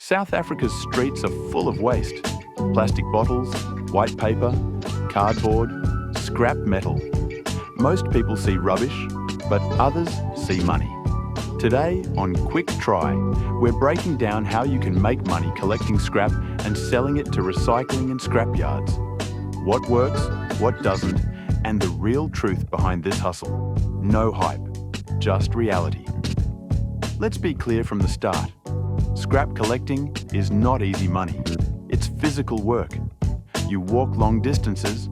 South Africa's streets are full of waste. Plastic bottles, white paper, cardboard, scrap metal. Most people see rubbish, but others see money. Today on Quick Try, we're breaking down how you can make money collecting scrap and selling it to recycling and scrap yards. What works, what doesn't, and the real truth behind this hustle. No hype, just reality. Let's be clear from the start. Scrap collecting is not easy money. It's physical work. You walk long distances,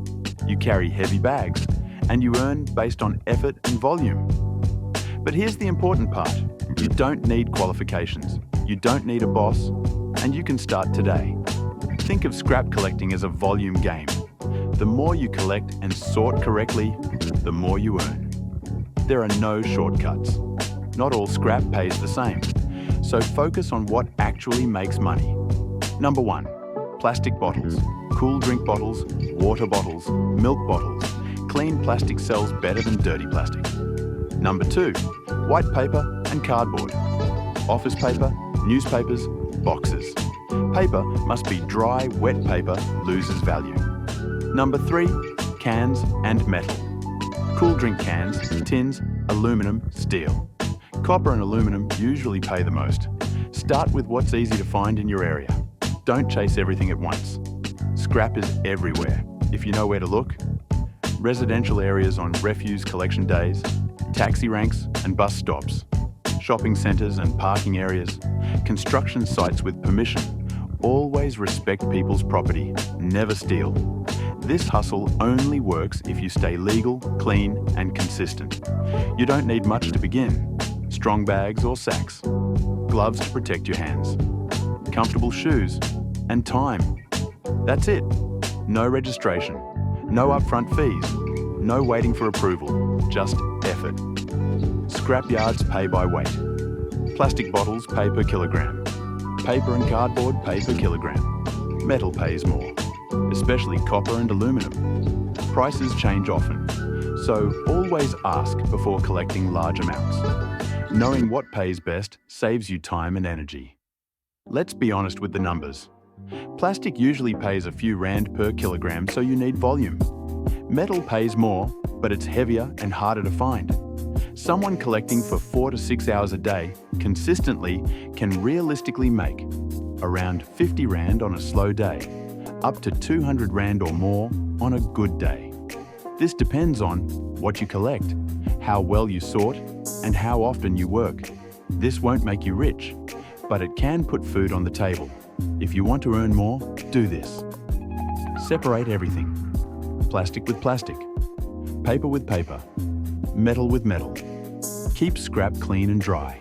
you carry heavy bags, and you earn based on effort and volume. But here's the important part. You don't need qualifications. You don't need a boss, and you can start today. Think of scrap collecting as a volume game. The more you collect and sort correctly, the more you earn. There are no shortcuts. Not all scrap pays the same. So focus on what actually makes money. Number 1, plastic bottles. Cool drink bottles, water bottles, milk bottles. Clean plastic sells better than dirty plastic. Number 2, white paper and cardboard. Office paper, newspapers, boxes. Paper must be dry, wet paper loses value. Number 3, cans and metal. Cool drink cans, tins, aluminum, steel. Copper and aluminum usually pay the most. Start with what's easy to find in your area. Don't chase everything at once. Scrap is everywhere, if you know where to look. Residential areas on refuse collection days, taxi ranks and bus stops, shopping centres and parking areas, construction sites with permission. Always respect people's property, never steal. This hustle only works if you stay legal, clean and consistent. You don't need much to begin. Strong bags or sacks, gloves to protect your hands, comfortable shoes and time. That's it. No registration, no upfront fees, no waiting for approval, just effort. Scrap yards pay by weight. Plastic bottles pay per kilogram. Paper and cardboard pay per kilogram. Metal pays more, especially copper and aluminum. Prices change often, so always ask before collecting large amounts. Knowing what pays best saves you time and energy. Let's be honest with the numbers. Plastic usually pays a few rand per kilogram, so you need volume. Metal pays more, but it's heavier and harder to find. Someone collecting for 4 to 6 hours a day consistently can realistically make around 50 rand on a slow day, up to 200 rand or more on a good day. This depends on what you collect, how well you sort, and how often you work. This won't make you rich, but it can put food on the table. If you want to earn more, do this. Separate everything. Plastic with plastic, paper with paper, metal with metal. Keep scrap clean and dry.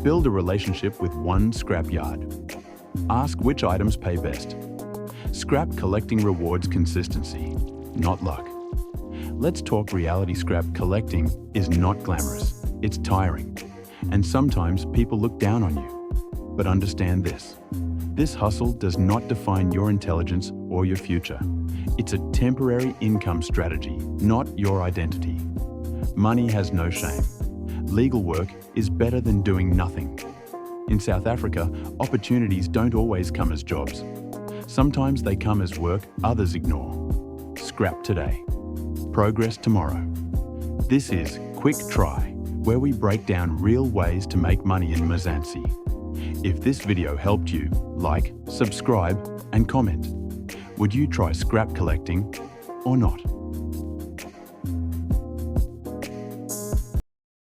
Build a relationship with one scrap yard. Ask which items pay best. Scrap collecting rewards consistency, not luck. Let's talk reality. Scrap collecting is not glamorous. It's tiring. And sometimes people look down on you. But understand this. This hustle does not define your intelligence or your future. It's a temporary income strategy, not your identity. Money has no shame. Legal work is better than doing nothing. In South Africa, opportunities don't always come as jobs. Sometimes they come as work others ignore. Scrap today. Progress tomorrow. This is Quick Try, where we break down real ways to make money in Mzansi. If this video helped you, like, subscribe and comment. Would you try scrap collecting or not?